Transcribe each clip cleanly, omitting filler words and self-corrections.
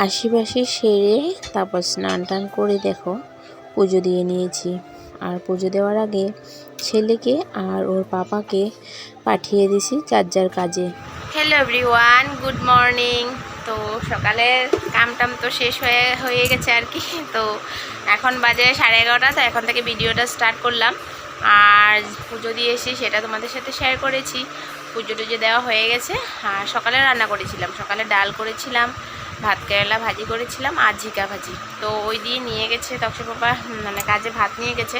আশিপাশি সেরে তারপর স্নান টান করে দেখো পুজো দিয়ে নিয়েছি। আর পুজো দেওয়ার আগে ছেলেকে আর ওর পাপাকে পাঠিয়ে দিয়েছি যার যার কাজে। Hello everyone, good morning. তো সকালের কামটাম তো শেষ হয়ে গেছে আর কি। তো এখন বাজে 11:30। তো এখন থেকে ভিডিওটা স্টার্ট করলাম। আর পুজো দিয়ে এসে সেটা তোমাদের সাথে শেয়ার করেছি। পুজো টুজো দেওয়া হয়ে গেছে। আর সকালে রান্না করেছিলাম, সকালে ডাল করেছিলাম, ভাত কেরালা ভাজি করেছিলাম আর ঝিকা ভাজি। তো ওই দিয়ে নিয়ে গেছে তক্ষ পাপা, মানে কাজে ভাত নিয়ে গেছে।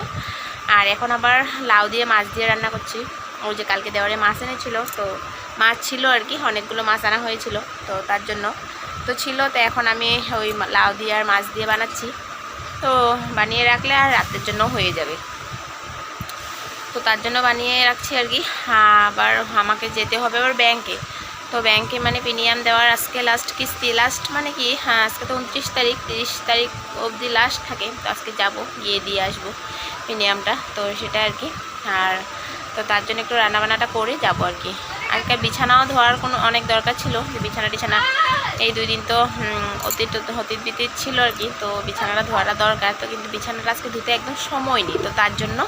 আর এখন আবার লাউ দিয়ে মাছ দিয়ে রান্না করছি। ওই যে কালকে দেওয়ারে মাছ এনেছিল, তো মাছ ছিল আর কি, অনেকগুলো মাছ আনা হয়েছিল, তো তার জন্য তো ছিল। তো এখন আমি ওই লাউ দিয়ে আর মাছ দিয়ে বানাচ্ছি। তো বানিয়ে রাখলে আর রাতের জন্য হয়ে যাবে, তো তার জন্য বানিয়ে রাখছি আর কি। আবার আমাকে যেতে হবে আবার ব্যাংকে। তো ব্যাংকে মানে প্রিমিয়াম দেওয়ার আজকে লাস্ট কিস্তি, লাস্ট মানে কি, আজকে তো 29 তারিখ, 30 তারিখ অবধি লাস্ট থাকে। তো আজকে যাব, গিয়ে দিয়ে আসবো প্রিমিয়ামটা, তো সেটা আর কি। আর তো তার জন্য একটু রান্নাবান্নাটা করে যাব আর কি। আর বিছানাও ধোয়ার কোনো অনেক দরকার ছিল, যে বিছানা এই 2 দিন তো অতীত বিতীত ছিল আর কি। তো বিছানাটা ধোয়াটা দরকার, তো কিন্তু বিছানাটা আজকে ধুতে একদম সময় নেই, তো তার জন্য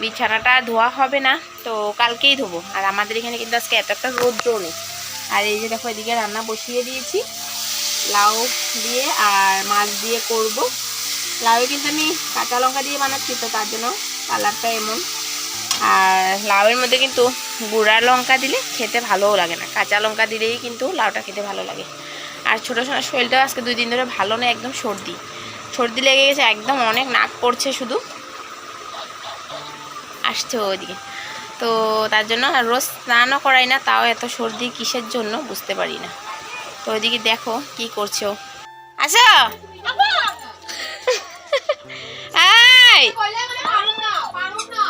বিছানাটা ধোয়া হবে না, তো কালকেই ধোবো। আর আমাদের এখানে কিন্তু আজকে এত একটা রৌদ্র নেই। আর এই যে দেখো এদিকে রান্না বসিয়ে দিয়েছি, লাউ দিয়ে আর মাছ দিয়ে করব। লাউ কিন্তু আমি কাঁচা লঙ্কা দিয়ে বানাচ্ছি, তো তার জন্য কালারটা এমন। আর লাউয়ের মধ্যে কিন্তু গুঁড়া লঙ্কা দিলে খেতে ভালোও লাগে না, কাঁচা লঙ্কা দিলেই কিন্তু লাউটা খেতে ভালো লাগে। আর ছোটো সোনার শরীরটাও আজকে 2 দিন ধরে ভালো না, একদম সর্দি লেগে গেছে, একদম অনেক নাক পড়ছে, শুধু আসছে ওইদিকে। তো তার জন্য রোজ স্নানও করাই না, তাও এত সর্দি কিসের জন্য বুঝতে পারি না। তো ওইদিকে দেখো কি করছো। আচ্ছা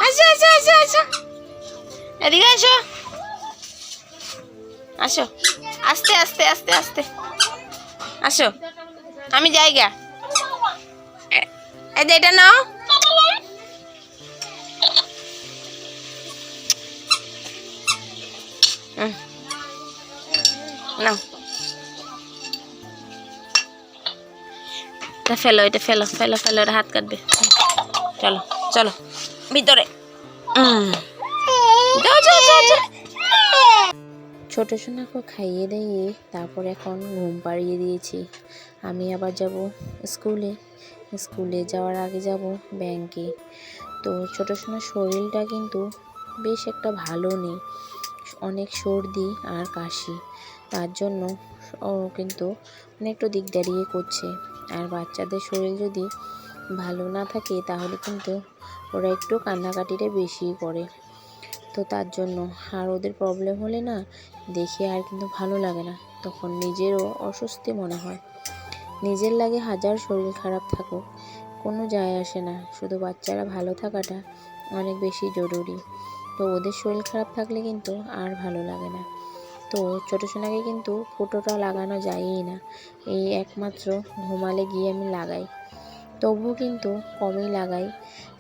আচ্ছা আচ্ছা আচ্ছা আচ্ছা, এদিকে আসো, আসো, আস্তে আস্তে আস্তে আস্তে আসো, আমি যাইগা। এটা নাও, নাও, এটা ফেলো, এটা ফেলো ফেলো ফেলো, এটা হাত কাটবে। চলো চলো ভিতরে। ছোট সোনাকে খাইয়ে দিয়ে তারপর এখন ঘুম পাড়িয়ে দিয়েছি। আমি আবার যাব স্কুলে যাওয়ার আগে যাব ব্যাংকে। তো ছোট সোনার শরীরটা কিন্তু বেশ একটা ভালো নেই, অনেক সর্দি আর কাশি, তার জন্য ও কিন্তু অনেকটা দিকদারিয়ে করছে। আর বাচ্চাদের শরীর যদি ভালো না থাকে তাহলে কিন্তু ওরা একটু কান্নাকাটিটা বেশি করে, তো তার জন্য। আর ওদের প্রবলেম হলে না দেখে আর কিন্তু ভালো লাগে না, তখন নিজেরও অস্বস্তি মনে হয়। নিজের লাগে হাজার শরীর খারাপ থাকুক, কোনো যায় আসে না, শুধু বাচ্চারা ভালো থাকাটা অনেক বেশি জরুরি। তো ওদের শরীর খারাপ থাকলে কিন্তু আর ভালো লাগে না। তো ছোটো সোনাকে কিন্তু ফুটোটা লাগানো যায়ই না, এই একমাত্র ঘুমালে গিয়ে আমি লাগাই, তবুও কিন্তু কমই লাগাই,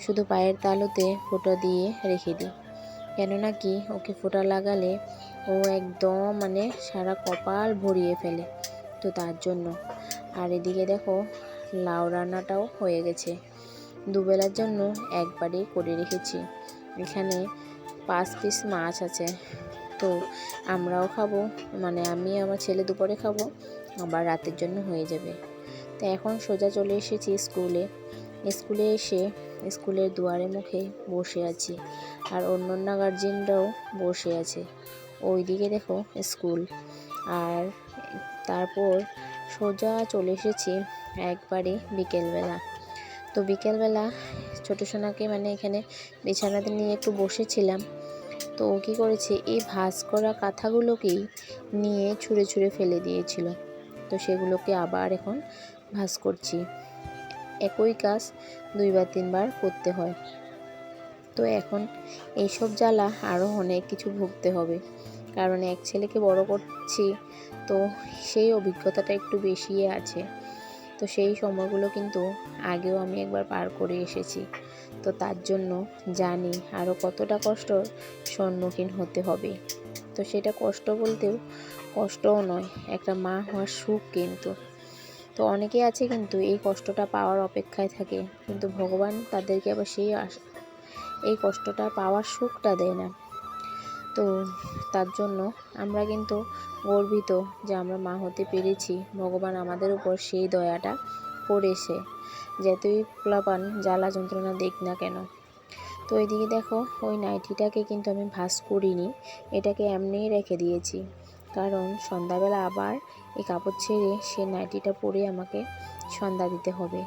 শুধু পায়ের তালুতে ফুটো দিয়ে রেখে দিই। কেননা কি, ওকে ফোঁটা লাগালে ও একদম মানে সারা কপাল ভরিয়ে ফেলে, তো তার জন্য। আর এদিকে দেখো লাউ রান্নাটাও হয়ে গেছে, দুবেলার জন্য একবারেই করে রেখেছি। এখানে 5 পিস মাছ আছে, তো আমরাও খাবো, মানে আমি আমার ছেলে দুপুরে খাবো, আবার রাতের জন্য হয়ে যাবে। তো এখন সোজা চলে এসেছি স্কুলে এসে স্কুলের দুয়ারে মুখে বসে আছি, আর অন্য গার্জেনরাও বসে আছে। ওইদিকে দেখো স্কুল। আর তারপর সোজা চলে এসেছি একবারে বিকেলবেলা। তো বিকেলবেলা ছোটো সোনাকে মানে এখানে বিছানাতে নিয়ে একটু বসেছিলাম, তো ও কী করেছে, এই ভাঁজ করা কাঁথাগুলোকেই নিয়ে ছুঁড়ে ছুঁড়ে ফেলে দিয়েছিল। তো সেগুলোকে আবার এখন ভাঁজ করছি, একই কাজ 2 বার 3 বার করতে হয়। তো এখন এইসব জ্বালা আরও অনেক কিছু ভুগতে হবে, কারণ এক ছেলেকে বড় করছি, তো সেই অভিজ্ঞতাটা একটু বেশি আছে। তো সেই সময়গুলো কিন্তু আগেও আমি একবার পার করে এসেছি, তো তার জন্য জানি আরও কতটা কষ্টর সম্মুখীন হতে হবে। তো সেটা কষ্ট বলতেও কষ্টও নয়, একটা মা হওয়ার সুখ কিন্তু। তো তো অনেকে আছে কিন্তু এই কষ্টটা পাওয়ার অপেক্ষায় থাকে, কিন্তু ভগবান তাদেরকে আবার এই কষ্টটা পাওয়ার সুখটা দেয় না। তো তার জন্য আমরা কিন্তু গর্বিত যে আমরা মা হতে পেরেছি। ভগবান আমাদের উপর সেই দয়াটা করেছে, যতই পোলাপান জ্বালা যন্ত্রণা দেখ না কেন। তো এদিকে দেখো, ওই নাইটিটাকে কিন্তু আমি ভাঁজ করিনি, এটাকে এমনিই রেখে দিয়েছি, কারণ সন্ধ্যাবেলা আবার এই কাপড় ছেড়ে সে নাইটিটা পরে আমাকে সন্ধ্যা দিতে হবে।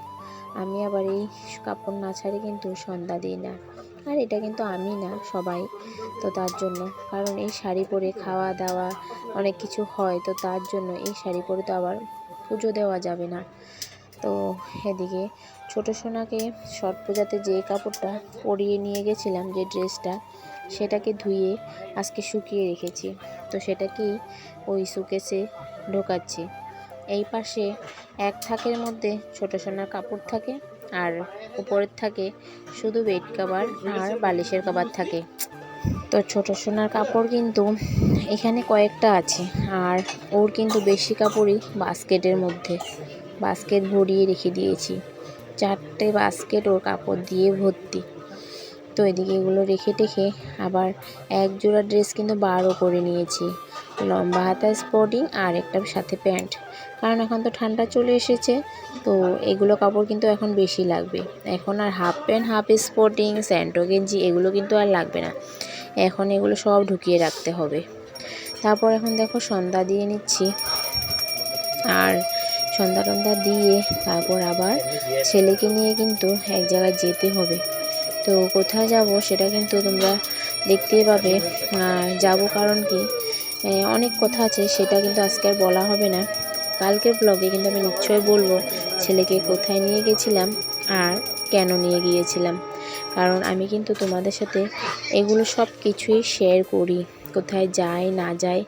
আমি আবার এই কাপড় না ছাড়ে কিন্তু সন্ধ্যা দিই না। আর এটা কিন্তু আমি না, সবাই। তো তার জন্য, কারণ এই শাড়ি পরে খাওয়া দাওয়া অনেক কিছু হয়, তো তার জন্য এই শাড়ি পরে তো আবার পুজো দেওয়া যাবে না। তো এদিকে ছোটো সোনাকে ছট পূজাতে যে কাপড়টা পরিয়ে নিয়ে গেছিলাম, যে ড্রেসটা, সেটাকে ধুয়ে আজকে শুকিয়ে রেখেছি। তো সেটাকেই ওই শোকেসে ঢোকাচ্ছি। এই পাশে এক থাকের মধ্যে ছোটো সোনার কাপড় থাকে, আর উপরের থাকে শুধু বেড কভার আর বালিশের কভার থাকে। তো ছোটো সোনার কাপড় কিন্তু এখানে কয়েকটা আছে, আর ওর কিন্তু বেশি কাপড়ই বাস্কেটের মধ্যে, বাস্কেট ভরিয়ে রেখে দিয়েছি। 4টে বাস্কেট ওর কাপড় দিয়ে ভর্তি। তো এদিকে এগুলো রেখে টেখে আবার এক জোড়া ড্রেস কিন্তু বারও করে নিয়েছি, লম্বা হাতা স্পোর্টিং আর একটা সাথে প্যান্ট, কারণ এখন তো ঠান্ডা চলে এসেছে। তো এগুলো কাপড় কিন্তু এখন বেশি লাগবে। এখন আর হাফ প্যান্ট, হাফ স্পোর্টিং, স্যান্টো গেঞ্জি এগুলো কিন্তু আর লাগবে না, এখন এগুলো সব ঢুকিয়ে রাখতে হবে। তারপর এখন দেখো সন্ধ্যা দিয়ে নিচ্ছি, আর সন্ধ্যা টন্ধা দিয়ে তারপর আবার ছেলেকে নিয়ে কিন্তু এক জায়গায় যেতে হবে। তো কোথায় যাব সেটা কিন্তু তোমরা দেখতেই পাবে। যাব কারণ কি, অনেক কথা আছে, সেটা কিন্তু আজকে আর বলা হবে না। কালকের ব্লগে কিন্তু আমি নিশ্চয়ই বলবো ছেলেকে কোথায় নিয়ে গেছিলাম আর কেন নিয়ে গিয়েছিলাম, কারণ আমি কিন্তু তোমাদের সাথে এগুলো সব কিছুই শেয়ার করি, কোথায় যাই না যাই,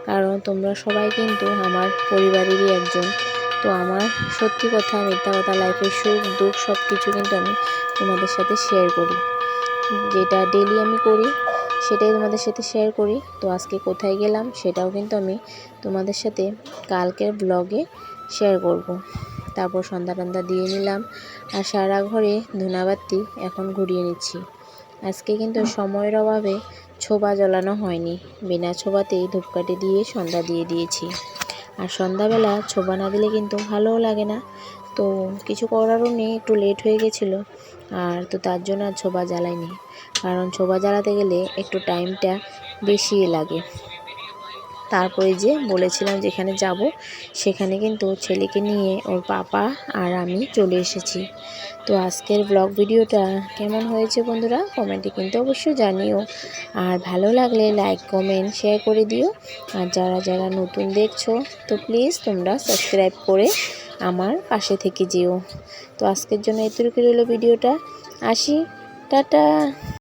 কারণ তোমরা সবাই কিন্তু আমার পরিবারেরই একজন। তো আমার সত্যি কথা, মিথ্যা কথা, লাইফের সুখ দুঃখ সব কিছু কিন্তু আমি তোমাদের সাথে শেয়ার করি, যেটা ডেলি আমি করি সেটাই তোমাদের সাথে শেয়ার করি। তো আজকে কোথায় গেলাম সেটাও কিন্তু আমি তোমাদের সাথে কালকের ব্লগে শেয়ার করব। তারপর সন্ধ্যা টন্ধা দিয়ে নিলাম, আর সারা ঘরে ধূনাবাতি এখন ঘুরিয়ে নিচ্ছি। আজকে কিন্তু সময়ের অভাবে ছোবা জ্বালানো হয়নি, বিনা ছোবাতেই ধূপকাঠি দিয়ে সন্ধ্যা দিয়ে দিয়েছি। আর সন্ধ্যাবেলা ছোবা না দিলে কিন্তু ভালোও লাগে না, তো কিছু করারও নেই, একটু লেট হয়ে গেছিলো, আর তো তার জন্য আর ছোবা জ্বালাইনি, কারণ ছোবা জ্বালাতে গেলে একটু টাইমটা বেশি লাগে। তারপরে যে বলেছিলাম যেখানে যাব সেখানে কিন্তু ছেলেকে নিয়ে ওর পাপা আর আমি চলে এসেছি। তো আজকের ব্লগ ভিডিওটা কেমন হয়েছে বন্ধুরা, কমেন্টে কিন্তু অবশ্যই জানিও, আর ভালো লাগলে লাইক কমেন্ট শেয়ার করে দিও। আর যারা যারা নতুন দেখছো তো প্লিজ তোমরা সাবস্ক্রাইব করে আমার পাশে থেকে যেও। তো আজকের জন্য এতটুকু রইল ভিডিওটা, আসি, টাটা।